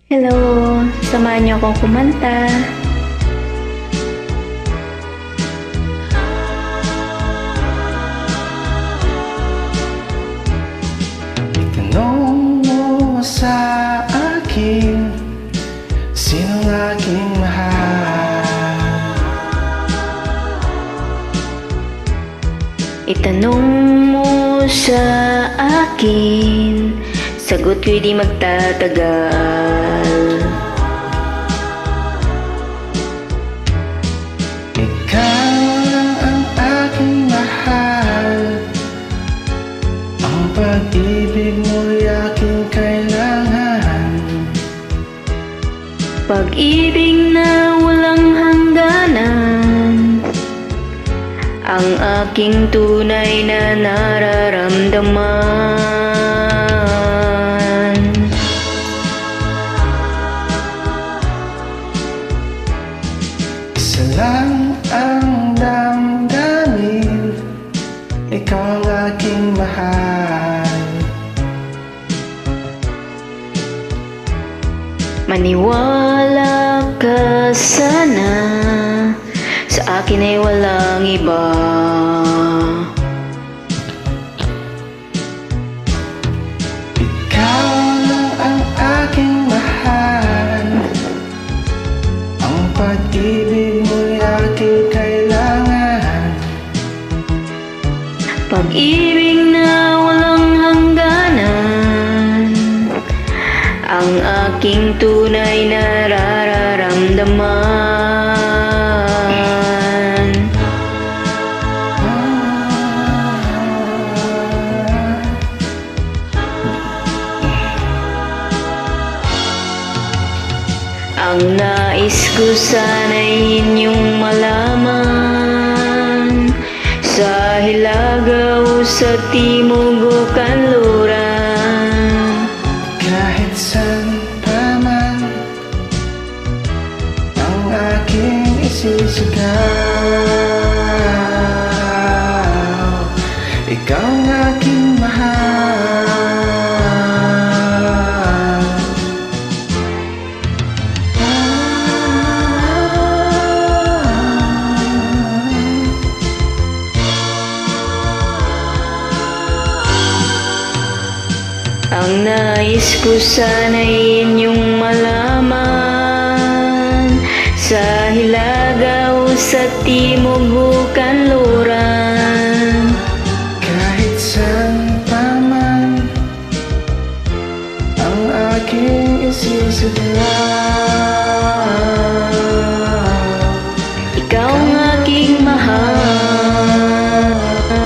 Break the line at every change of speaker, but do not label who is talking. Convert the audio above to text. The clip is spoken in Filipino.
Hello, samahan niyo akong kumanta.
Itanong mo sa akin, sinong aking mahal?
Itanong mo sa akin, sagot ko'y di magtatagal.
Ikaw lang ang aking mahal, ang pag-ibig mo'y aking kailangan.
Pag-ibig na walang hangganan, ang aking tunay na nararamdaman.
Isa lang ang damdamin, ikaw ang aking mahal.
Maniwala ka sana, sa akin ay walang iba.
Ikaw lang ang aking mahal, ang pag-ibig mo'y aking kailangan.
Pag-ibig na walang hangganan, ang aking tunay na nararamdaman. Ang nais ko sana'y inyong malaman, sa hilaga o sa timog o kanluran.
Kahit saan pa man ang aking isisigaw, ikaw ang aking mahal.
Ang nais ko sana'y inyong malaman, sa hilaga o sa timog o kanluran.
Kahit saan pa man ang aking isisigaw,